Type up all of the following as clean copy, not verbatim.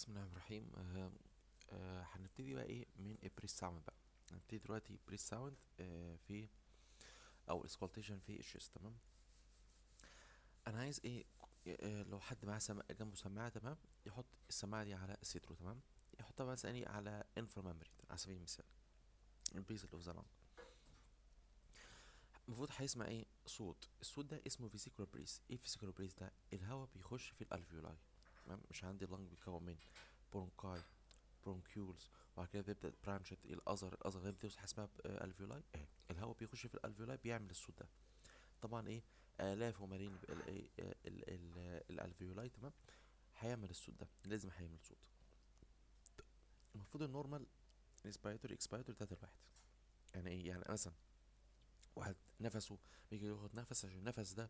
بسم الله الرحمن الرحيم. هنبتدي بقى ايه من البريس ساوند بقى. هنبتدي دلوقتي بريس ساوند في او اسكالتيشن في الشيست. تمام. انا عايز ايه؟ لو حد معاه جنبه سماعه، تمام، يحط السماعه دي على صدره. تمام. يحطها مثلا ايه على انفر ميموري على سبيل المثال، البيز اوف ذا لانج. المفروض هيسمع ايه؟ صوت. الصوت ده اسمه فيسيكولار بريس. ايه فيسيكولار بريس ده؟ الهواء بيخش في الالفيولاي. تمام. مش عندي اللنج بيتكون من برونكاي، برونكيولز، وبعد كده تبدا برانشت الاذر غير بتوصل حاجه اسمها الفيولاي. الهواء بيخش في الالفيولاي بيعمل الصوت ده. طبعا ايه؟ الاف وملايين الالفيولاي. تمام. هيعمل الصوت ده، لازم هيعمل صوت. المفروض النورمال انسبيراتوري اكسبيراتوري بتاعت الواحد. يعني ايه؟ يعني مثلا واحد نفسه بيجي ياخد نفس، عشان النفس ده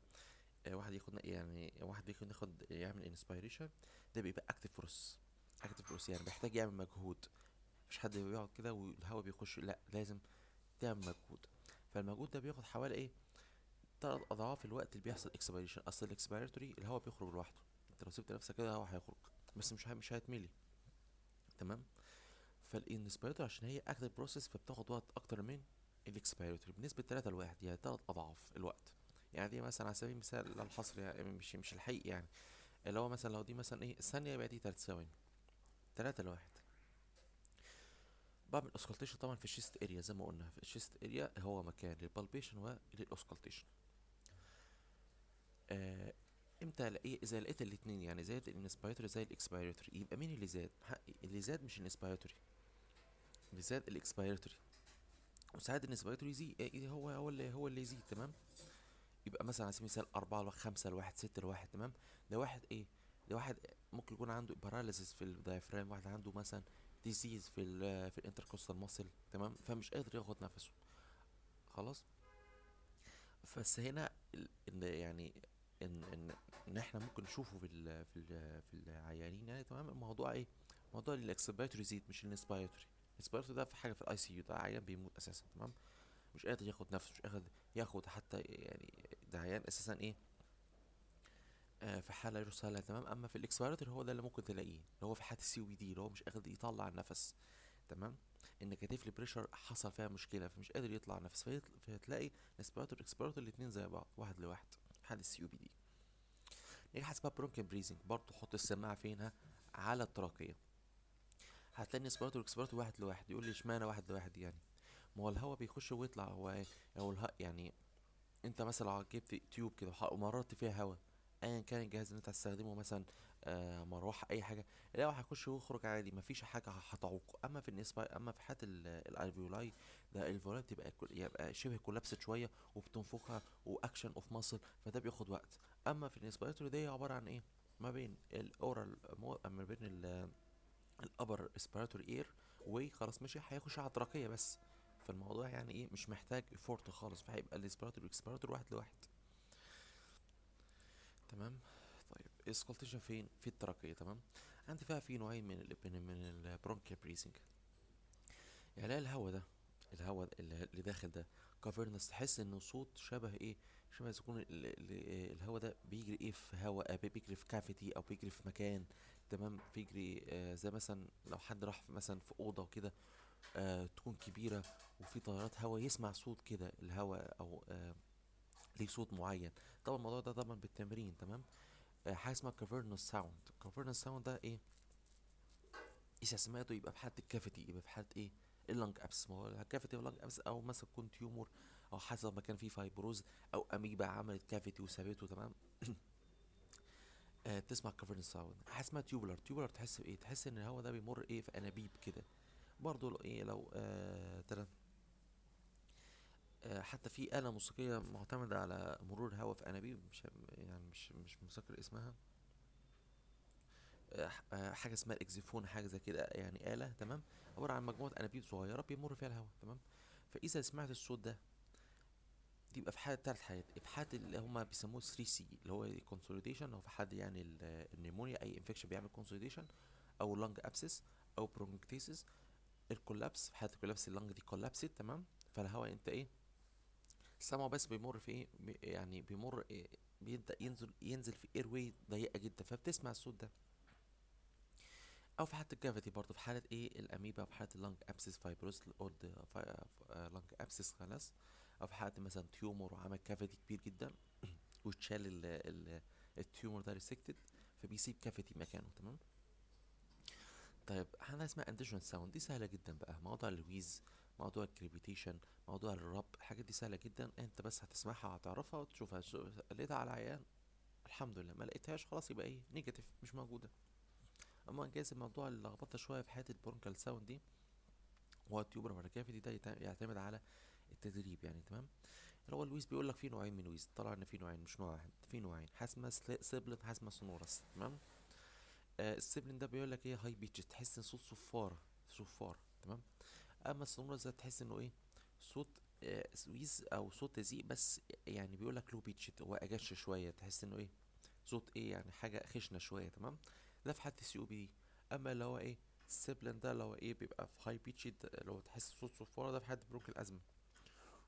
واحد ياخد، يعني واحد بيكون ياخد يعمل انسبيريشن، ده بيبقى اكتف بروسس. اكتف بروسس يعني بيحتاج يعمل مجهود. مش حد بيقعد كده والهواء بيخش، لا، لازم تعمل مجهود. فالمجهود ده بياخد حوالي ايه؟ 3 اضعاف الوقت اللي بيحصل اكسبيريشن. اصل الاكسبيراتوري الهواء بيخرج لوحده، انت لو سبت نفسك كده الهواء هيخرج، بس مش هيتملي. تمام. فالانسبيراتوري عشان هي اكتف بروسيس فبتاخد وقت اكتر من الاكسبيراتوري بنسبه 3 لواحد، يعني 3 اضعاف الوقت. يعني دي مثلا على سبيل المثال للحصر، يعني مش الحقيقي يعني. اللي هو مثلا لو دي مثلا ايه الثانيه، يبقى دي 3 ثواني. 3 لواحد. بعمل اسكالتيشن طبعا في الشيست اريا. زي ما قلنا في الشيست اريا هو مكان للبالبيشن وللاسكالتيشن. آه امتى الاقي؟ اذا لقيت الاثنين، يعني زاد الانسبيراتوري زي الاكسبيراتوري، يبقى مين اللي زاد؟ اللي زاد مش الانسبيراتوري، اللي زاد الاكسبيراتوري. وساعات الانسبيراتوري يزيد، هو اللي يزيد. تمام. يبقى مثلا على سبيل المثال 4 لواحد، 5 لواحد، 6 لواحد. تمام. ده واحد ايه؟ ده واحد ممكن يكون عنده باراليسيس في الدايفرام، واحد عنده مثلا ديزيز في الانتركوستال ماسل. تمام. فمش قادر ياخد نفسه. خلاص. بس هنا ان يعني ان احنا ممكن نشوفه في العيانين، يعني. تمام. الموضوع ايه؟ موضوع الاكسبيراتوري يزيد مش الانسبيراتوري. الانسبيراتوري ده في حاجه في الاي سي يو، ده عيان بيموت اساسا. تمام. مش قادر ياخد نفسه، مش قادر ياخد حتى، يعني ده عيان اساسا ايه؟ في حاله يرسلها. تمام. اما في الاكسبيراتوري هو ده اللي ممكن تلاقيه، اللي هو في حاله السي بي دي، اللي هو مش قادر يطلع النفس. تمام. ان كتف البريشر حصل فيها مشكله، فمش قادر يطلع نفس، فتلاقي الاسبيراتور والاكسبيراتور الاتنين زي بعض، واحد لواحد. حاله السي بي دي. نيجي حاجه اسمها برونكيال بريزنج، برضه حط السماعه فينها؟ على التراقيه. هتلاقي الاسبيراتور والاكسبيراتور واحد لواحد. يقول لي اشمعنى واحد لواحد يعني؟ ما هو الهواء بيخش ويطلع. هو ايه؟ هو يعني انت مثلا لو جبت تيوب كده ومررت فيها هواء، ايا كان الجهاز اللي انت هتستخدمه، مثلا مروحه اي حاجه، الهواء هيخش ويخرج عادي، مفيش حاجه هتعوق. اما في حاله الالفيولاي، ده الالفيولاي يبقى شبه كولابسد شويه، وبتنفخها واكشن اوف ماسل، فده بياخد وقت. اما في الانسبيراتوري دي عباره عن ايه؟ ما بين الاورال، ما بين الابر اسبيراتوري اير واي، خلاص ماشي، هيخش على التراكيه بس. فالموضوع يعني ايه؟ مش محتاج فورت خالص، فهيبقى الاسبيراتور والاكسبيراتور واحد لواحد. تمام. طيب السكالتيشن فين؟ في التراكيه. تمام. عندي فيها في نوعين من البرونكيال بريزنج. يعني لا، الهواء اللي داخل ده كافرنس، تحس انه صوت شبه ايه؟ شبه يكون الهواء ده بيجري ايه في هواء، بيجري في كافيتي او بيجري في مكان. تمام. بيجري زي مثلا لو حد راح مثلا في اوضه وكده، تكون كبيرة، وفي تيارات هواء، يسمع صوت كده الهواء، أو ليه صوت معين. طبعا الموضوع ده طبعا بالتمرين. تمام. حاجة اسمها كافرنوس ساوند. كافرنوس ساوند ده ايه؟ إذا سمعته يبقى في حالة الكافيتي، يبقى في حالة ايه؟ اللنج ابس. ما هو الكافيتي واللنج ابس، او مثلا يكون تيومور، او حسب ما كان فيه فايبروز، او اميبا عملت كافيتي وسابته. تمام. تسمع كافرنوس ساوند. حاجة اسمها تيوبولار. تيوبولار تحس بايه؟ تحس ان الهواء ده بيمر ايه؟ في انابيب كده. برضه ايه؟ لو حتى في آلة موسيقية معتمدة على مرور الهواء في أنابيب، مش يعني مش متذكر اسمها. حاجة اسمها الإكزيفون، حاجة زي كده، يعني آلة. تمام. عبارة عن مجموعة أنابيب صغيرة بيمر فيها الهواء. تمام. فإذا سمعت الصوت ده، دي يبقى في حالة 3 حالات. في حالة اللي هما بيسموه 3 سي، اللي هو كونسوليديشن، أو في حد يعني النيمونيا، أي انفكشن بيعمل كونسوليديشن، أو لانج أبسس، أو برونكتيسس. الكولابس، في حالة الكولابس اللانج دي كولابسد. تمام. فالهواء انت ايه؟ سمعه بس بيمر في ايه؟ يعني بيمر إيه؟ بيبدأ ينزل في اير واي ضيقة جدا، فبتسمع الصوت ده. او في حاله الكافيتي برضه، في حاله ايه الاميبا، في حاله اللنج ابسس فايبروس الاولد لنج ابسس خلاص، او في حاله مثلا تيومور وعمل كافيتي كبير جدا واتشال التيومور ده ريسكتد، فبيسيب كافيتي مكانه. تمام. طيب حاجه اسمها انديجينال ساوند، دي سهله جدا بقى، موضوع اللويز، موضوع الكريبيتيشن، موضوع الرب، الحاجات دي سهله جدا، انت بس هتسمعها وهتعرفها وتشوفها. لقيتها على عيان الحمد لله، ما لقيتهاش خلاص يبقى ايه نيجاتيف مش موجوده. اما جايز الموضوع اللي لخبطه شويه في حته البرونكال ساوند دي، هو التيوبر والكافيتي ده يعتمد على التدريب يعني. تمام. اللي هو لويس بيقول لك في نوعين من لويس، طلع ان في نوعين مش نوع واحد، في نوعين، حاجه اسمها سيبلين، حاجه اسمها سونورس. تمام. السيبلين ده بيقول لك ايه هاي بيتش، تحس ان صوت صفاره، صفاره. تمام. اما السونورس ده تحس انه ايه صوت سويز او صوت تزيق بس، يعني بيقول لك لو بيتش، هو اجش شويه، تحس انه ايه صوت ايه يعني حاجه خشنه شويه. تمام. ده في حاله السي او بي دي. اما اللي هو ايه السيبلين ده اللي هو ايه بيبقى في هاي بيتش، لو تحس صوت صفاره، ده في حاله بروك الازمه.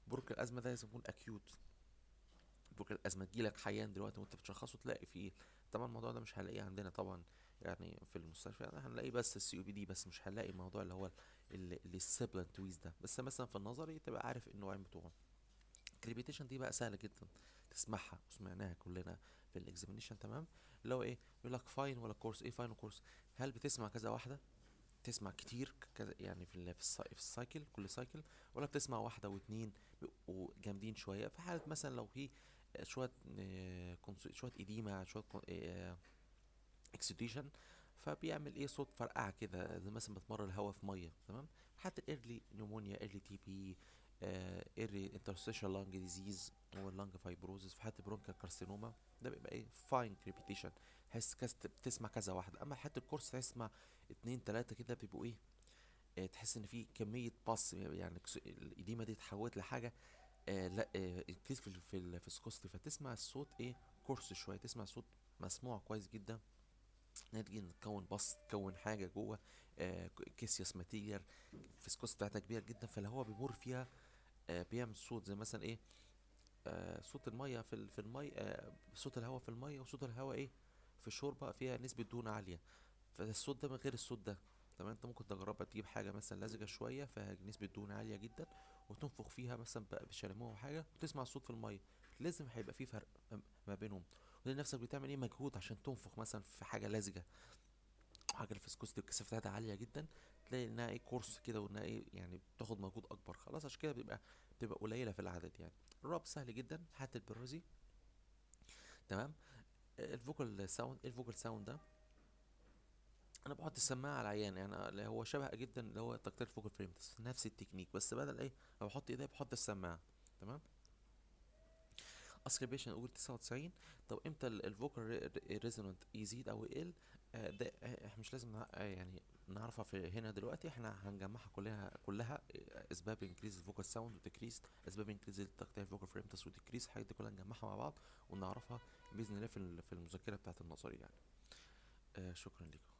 بروك الازمه ده لازم يكون اكيوت. بروك الازمه تجيلك حيان دلوقتي وانت بتشخصه تلاقي فيه. طبعا الموضوع ده مش هنلاقيه عندنا طبعا يعني في المستشفى، يعني هنلاقيه بس السي او بي دي بس، مش هنلاقي الموضوع اللي هو اللي السيبلين تويز ده بس. مثلا في النظري تبقى عارف النوعين بتوعه. الكريبيتيشن دي بقى سهله جدا تسمعها وسمعناها كلنا في الاكزامينيشن. تمام. اللي هو ايه يقول لك فاين ولا كورس، ايه فاين وكورس؟ هل بتسمع كذا واحده، تسمع كتير كذا يعني في السايكل كل سايكل، ولا بتسمع واحده واتنين بيبقوا جامدين شويه؟ في حاله مثلا لو في شويه شويه اديمه، شويه اكسيديشن، فبيعمل ايه صوت فرقعه كده زي مثلا بتمر الهواء في ميه. تمام. حتى الايرلي نيومونيا، ايرلي تي بي، ايرلي انترستيشال لانج ديزيز واللانج فايبروزس، في حتى برونكا كارسينوما، ده بيبقى ايه فاين كريبيتيشن، تحس بتسمع كذا واحده. اما حتى الكورس تسمع اتنين تلاته كده بيبقوا ايه تحس ان في كميه باص يعني الاديمه دي اتحولت لحاجه لا انكريز في السكوستي، فتسمع الصوت ايه كورس شويه، تسمع صوت مسموع كويس جدا، نتيجة ان تكون باص تكون حاجه جوه كيسيوس ماتيريال، الفيسكوس بتاعتها كبيره جدا، فالهواء بيمر فيها بيعمل صوت زي مثلا ايه صوت الميه في الميه، صوت الهواء في الميه وصوت الهواء ايه في الشوربه فيها نسبه دهون عاليه، فالصوت ده من غير الصوت ده. تمام. انت ممكن تجربها، تجيب حاجه مثلا لزجه شويه فيها نسبه دهون عاليه جدا وتنفخ فيها مثلا بشاليمو او حاجه وتسمع الصوت في الميه، لازم هيبقى في فرق ما بينهم. وتلاقي نفسك بتعمل ايه مجهود عشان تنفخ مثلا في حاجه لزجه، حاجه الفسكوس الكثافه بتاعتها عاليه جدا، تلاقي انها ايه كورس كده وانها ايه يعني بتاخد مجهود اكبر، خلاص عشان كده بتبقى قليله في العدد يعني. الراب سهل جدا، حتى البروزي. تمام. الفوكال ساوند، ايه الفوكال ساوند ده؟ انا بحط السماعه على العيان يعني، اللي هو شبه جدا اللي هو تقطير الفوكال فريمتس، نفس التكنيك بس بدل ايه ما بحط ايدي بحط السماعه. تمام. اسكريبيشن اقول 99. طب امتى الفوكال ريزونانت يزيد او يقل؟ ده احنا مش لازم يعني نعرفها في هنا دلوقتي، احنا هنجمعها كلها اسباب انكريز الفوكال ساوند وتكريس اسباب انكريز تقطيع الفوكال فريمتس وتكريس، الحاجات دي كلها نجمعها مع بعض ونعرفها باذن الله في المذكره بتاعت النظري يعني. شكرا لكم.